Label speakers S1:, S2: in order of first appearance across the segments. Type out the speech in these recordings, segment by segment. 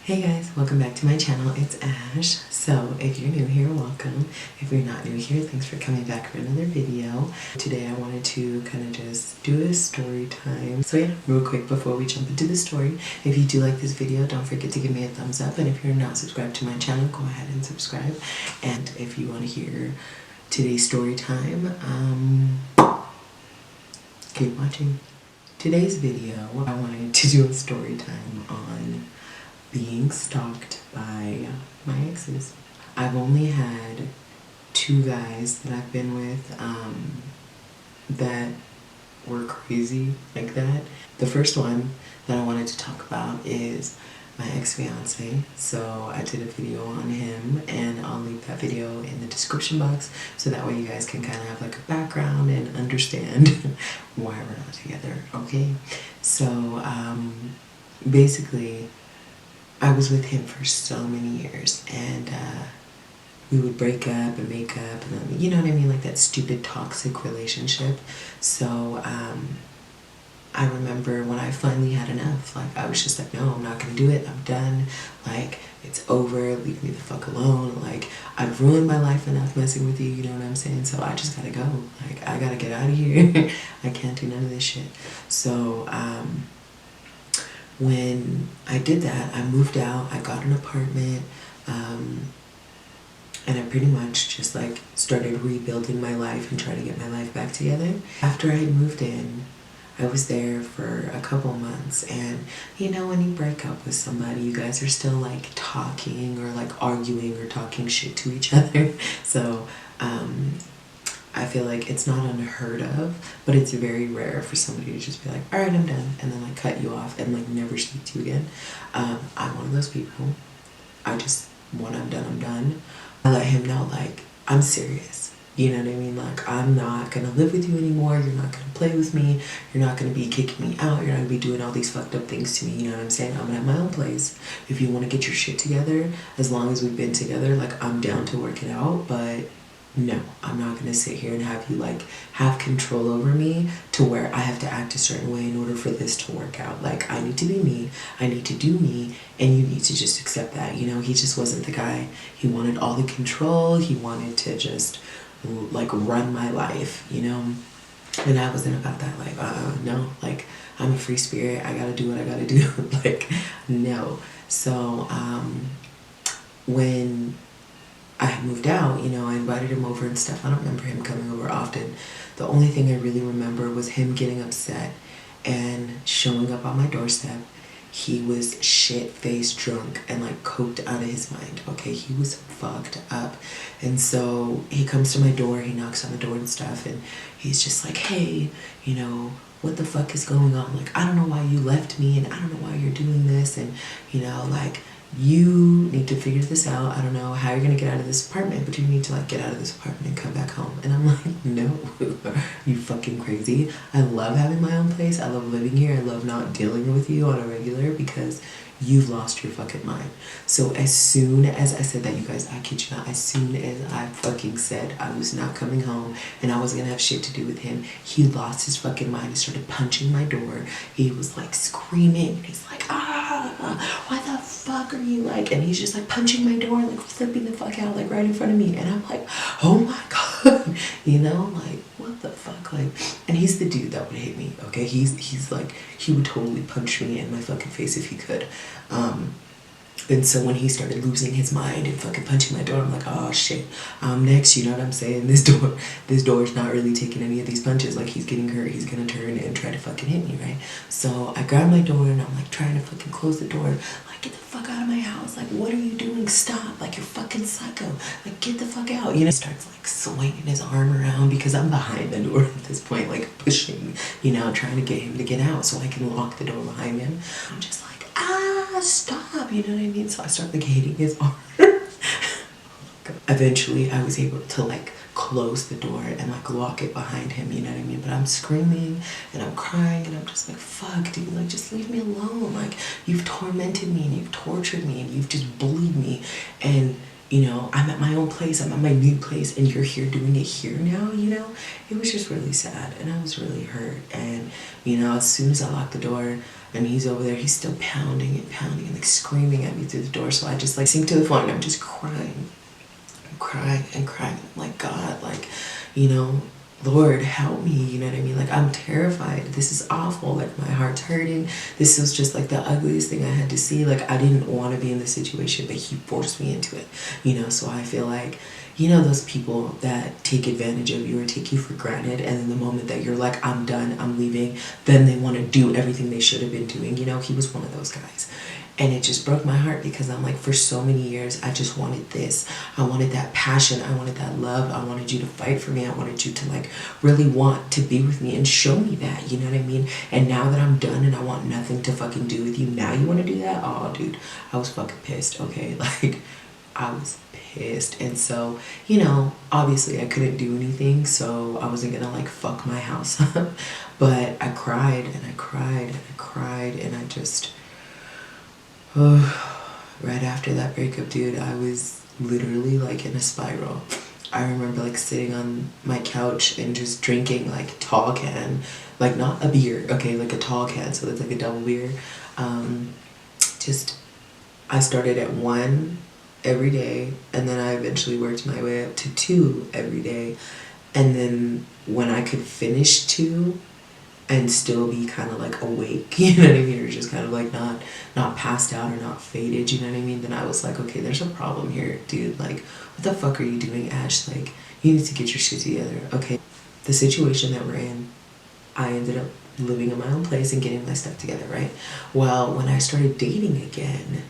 S1: Hey guys, welcome back to my channel. It's Ash. So if you're new here, welcome. If you're not new here, thanks for coming back for another video. Today I wanted to kind of just do a story time. So yeah, real quick before we jump into the story, if you do like this video, don't forget to give me a thumbs up. And if you're not subscribed to my channel, go ahead and subscribe. And if you want to hear today's story time, keep watching. Today's video, I wanted to do a story time on being stalked by my exes. I've only had 2 guys that I've been with that were crazy like that. The first one that I wanted to talk about is my ex-fiance. So I did a video on him and I'll leave that video in the description box so that way you guys can kind of have like a background and understand why we're not together, okay? So basically I was with him for so many years, and we would break up and make up, and then, you know what I mean, like that stupid toxic relationship. So I remember when I finally had enough, like I was just like, no, I'm not gonna do it, I'm done, like it's over, leave me the fuck alone, like I've ruined my life enough messing with you, you know what I'm saying? So I just gotta go, like I gotta get out of here. I can't do none of this shit. So when I did that, I moved out, I got an apartment, and I pretty much just like started rebuilding my life and trying to get my life back together. After I had moved in, I was there for a couple months, and you know when you break up with somebody, you guys are still like talking or like arguing or talking shit to each other. So I feel like it's not unheard of, but it's very rare for somebody to just be like, all right, I'm done, and then like cut you off and like never speak to you again. I'm one of those people. I just, when I'm done, I'm done. I let him know, like, I'm serious. You know what I mean? Like, I'm not gonna live with you anymore. You're not gonna play with me. You're not gonna be kicking me out. You're not gonna be doing all these fucked up things to me. You know what I'm saying? I'm gonna have my own place. If you wanna get your shit together, as long as we've been together, like, I'm down to work it out, but no, I'm not gonna sit here and have you like have control over me to where I have to act a certain way in order for this to work out. Like, I need to be me, I need to do me, and you need to just accept that. You know, he just wasn't the guy. He wanted all the control. He wanted to just like run my life, you know, and I wasn't about that. Like, no, like I'm a free spirit. I gotta do what I gotta do. Like, no. So when I had moved out, you know, I invited him over and stuff. I don't remember him coming over often. The only thing I really remember was him getting upset and showing up on my doorstep. He was shit-faced drunk and like coked out of his mind, okay? He was fucked up. And so he comes to my door, he knocks on the door and stuff, and he's just like, hey, you know, what the fuck is going on? Like, I don't know why you left me, and I don't know why you're doing this, and, you know, like, you need to figure this out. I don't know how you're gonna get out of this apartment, but you need to like get out of this apartment and come back home. And I'm like, no, you fucking crazy. I love having my own place. I love living here. I love not dealing with you on a regular because you've lost your fucking mind. So as soon as I said that, you guys, I kid you not, as soon as I fucking said I was not coming home and I wasn't gonna have shit to do with him, he lost his fucking mind. He started punching my door. He was like screaming. He's like, why the fuck are you like? And he's just like punching my door, like flipping the fuck out, like right in front of me. And I'm like, oh my god, you know, like what the fuck, like. And he's the dude that would hit me, okay? He's like, he would totally punch me in my fucking face if he could. And so when he started losing his mind and fucking punching my door, I'm like, oh shit, I'm next, you know what I'm saying? This door is not really taking any of these punches. Like, he's getting hurt, he's gonna turn and try to fucking hit me, right? So I grab my door and I'm like trying to fucking close the door. Like, get the fuck out of my house. Like, what are you doing? Stop. Like, you're fucking psycho. Like, get the fuck out. You know, he starts like swinging his arm around because I'm behind the door at this point, like pushing, you know, trying to get him to get out so I can lock the door behind him. I'm just like, stop, you know what I mean? So I start like hating his arm. Eventually I was able to like close the door and like lock it behind him, you know what I mean? But I'm screaming and I'm crying and I'm just like, fuck dude, like just leave me alone. Like, you've tormented me and you've tortured me and you've just bullied me, and you know, I'm at my own place, I'm at my new place, and you're here doing it here now, you know? It was just really sad, and I was really hurt. And, you know, as soon as I locked the door, and he's over there, he's still pounding and like screaming at me through the door. So I just like sink to the floor and I'm just crying. I'm crying and crying. I'm like, God, like, you know, Lord, help me, you know what I mean? Like, I'm terrified. This is awful. Like, my heart's hurting. This was just like the ugliest thing I had to see. Like, I didn't want to be in this situation, but he forced me into it, you know? So I feel like, you know, those people that take advantage of you or take you for granted, and then the moment that you're like, I'm done, I'm leaving, then they want to do everything they should have been doing. You know, he was one of those guys. And it just broke my heart because I'm like, for so many years, I just wanted this. I wanted that passion. I wanted that love. I wanted you to fight for me. I wanted you to like really want to be with me and show me that, you know what I mean? And now that I'm done and I want nothing to fucking do with you, now you want to do that? Oh, dude, I was fucking pissed, okay? Like, I was pissed. And so, you know, obviously I couldn't do anything, so I wasn't gonna like fuck my house up. But I cried and I cried and I cried and I just... right after that breakup, dude, I was literally like in a spiral. I remember like sitting on my couch and just drinking like tall can, like not a beer, okay, like a tall can, so it's like a double beer. Just, I started at 1 every day, and then I eventually worked my way up to 2 every day. And then when I could finish 2, and still be kind of like awake, you know what I mean, or just kind of like not passed out or not faded, you know what I mean, then I was like, okay, there's a problem here, dude. Like, what the fuck are you doing, Ash? Like, you need to get your shit together. Okay, the situation that we're in, I ended up living in my own place and getting my stuff together, right? Well, when I started dating again,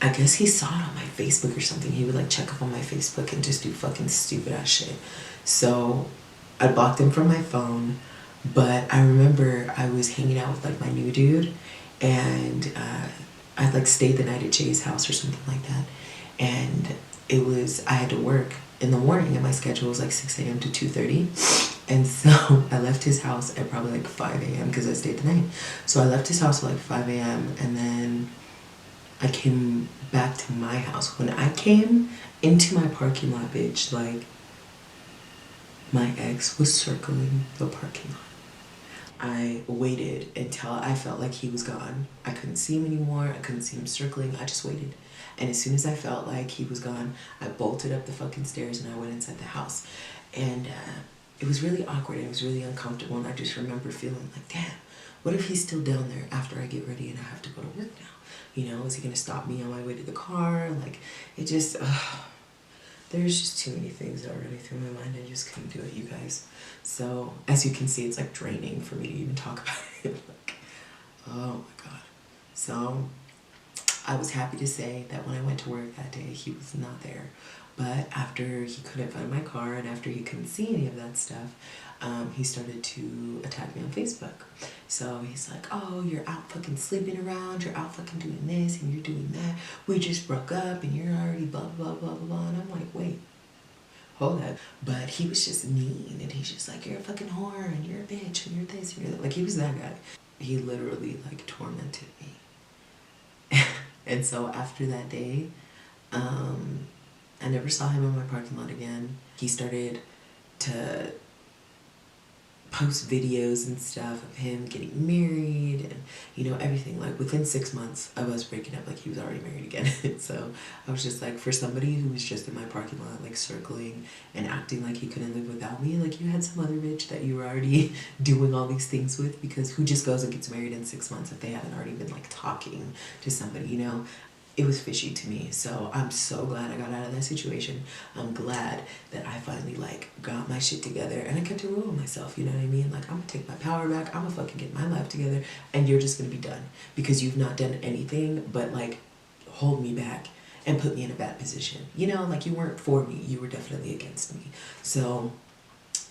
S1: I guess he saw it on my Facebook or something. He would like check up on my Facebook and just do fucking stupid ass shit. So I blocked him from my phone. But I remember I was hanging out with like my new dude, and I like stayed the night at Jay's house or something like that. And it was, I had to work in the morning, and my schedule was like 6 a.m. to 2:30. And so I left his house at probably like 5 a.m. because I stayed the night. So I left his house at like 5 a.m. and then I came back to my house. When I came into my parking lot, bitch, like my ex was circling the parking lot. I waited until I felt like he was gone. I couldn't see him anymore. I couldn't see him circling. I just waited. And as soon as I felt like he was gone, I bolted up the fucking stairs and I went inside the house. And it was really awkward and it was really uncomfortable. And I just remember feeling like, damn, what if he's still down there after I get ready and I have to go to work now? You know, is he gonna stop me on my way to the car? Like, it just... there's just too many things that are running through my mind. I just couldn't do it, you guys. So, as you can see, it's like draining for me to even talk about it. Like, oh my God. So, I was happy to say that when I went to work that day, he was not there. But after he couldn't find my car and after he couldn't see any of that stuff, he started to attack me on Facebook. So he's like, oh, you're out fucking sleeping around, you're out fucking doing this and you're doing that. We just broke up and you're already blah, blah, blah, blah, blah. And I'm like, wait, hold up. But he was just mean and he's just like, you're a fucking whore and you're a bitch and you're this and you're that. Like, he was that guy. He literally like tormented me. And so after that day, I never saw him in my parking lot again. He started to post videos and stuff of him getting married and, you know, everything. Like, within 6 months of us breaking up, like, he was already married again. So I was just like, for somebody who was just in my parking lot, like, circling and acting like he couldn't live without me, like, you had some other bitch that you were already doing all these things with, because who just goes and gets married in 6 months if they haven't already been, like, talking to somebody, you know? It was fishy to me. So I'm so glad I got out of that situation. I'm glad that I finally like got my shit together and I kept it real with myself, you know what I mean? Like, I'm gonna take my power back, I'm gonna fucking get my life together, and you're just gonna be done because you've not done anything but like hold me back and put me in a bad position. You know, like, you weren't for me, you were definitely against me. So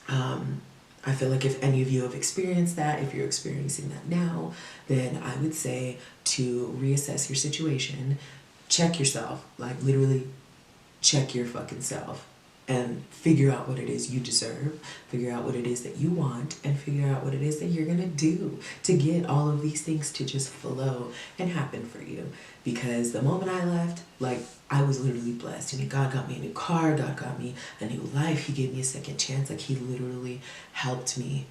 S1: I feel like if any of you have experienced that, if you're experiencing that now, then I would say to reassess your situation, check yourself, like literally check your fucking self. and figure out what it is you deserve, figure out what it is that you want, and figure out what it is that you're gonna do to get all of these things to just flow and happen for you. Because the moment I left, like, I was literally blessed. I mean, God got me a new car, God got me a new life, He gave me a second chance. Like, He literally helped me,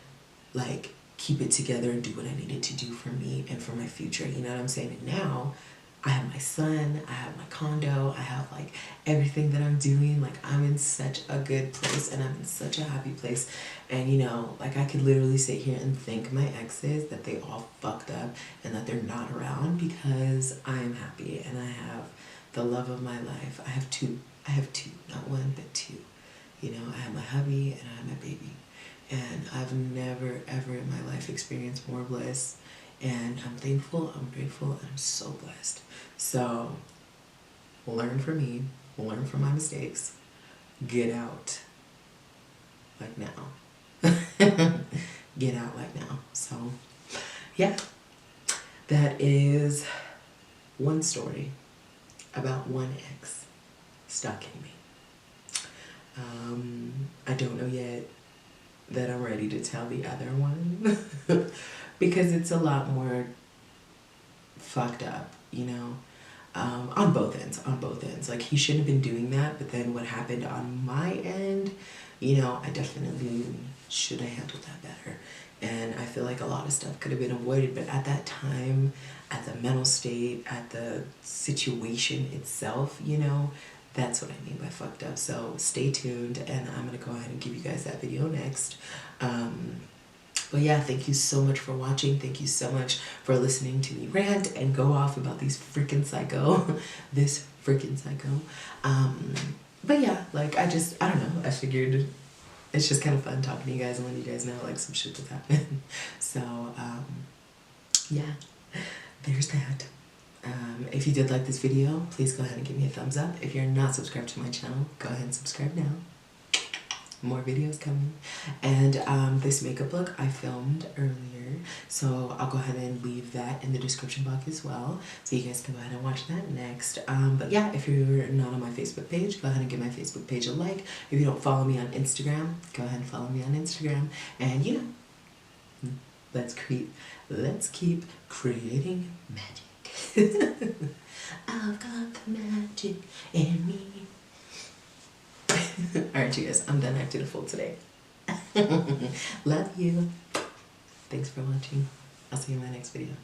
S1: like, keep it together and do what I needed to do for me and for my future. You know what I'm saying? And now I have my son, I have my condo, I have like everything that I'm doing. Like, I'm in such a good place and I'm in such a happy place. And you know, like, I could literally sit here and thank my exes that they all fucked up and that they're not around, because I am happy and I have the love of my life. I have two, not one, but two. You know, I have my hubby and I have my baby. And I've never, ever in my life experienced more bliss. And I'm thankful, I'm grateful, and I'm so blessed. So, learn from me, learn from my mistakes, get out like now. Get out like now. So, yeah, that is one story about one ex stalking me. I don't know yet that I'm ready to tell the other one because it's a lot more fucked up, you know, on both ends. Like, he shouldn't have been doing that, but then what happened on my end, you know, I definitely should have handled that better. And I feel like a lot of stuff could have been avoided, but at that time, at the mental state, at the situation itself, you know, that's what I mean by fucked up. So stay tuned, and I'm gonna go ahead and give you guys that video next. But yeah, thank you so much for watching. Thank you so much for listening to me rant and go off about these freaking psycho, this freaking psycho. But yeah, like, I don't know, I figured it's just kind of fun talking to you guys and letting you guys know, like, some shit that's happened. So, yeah, there's that. If you did like this video, please go ahead and give me a thumbs up. If you're not subscribed to my channel, go ahead and subscribe now. More videos coming. And this makeup look I filmed earlier, so I'll go ahead and leave that in the description box as well, so you guys can go ahead and watch that next. But yeah, if you're not on my Facebook page, go ahead and give my Facebook page a like. If you don't follow me on Instagram, go ahead and follow me on Instagram. And you know, let's keep creating magic. I've got the magic in me. Alright, you guys, I'm done acting a fool today. Love you. Thanks for watching. I'll see you in my next video.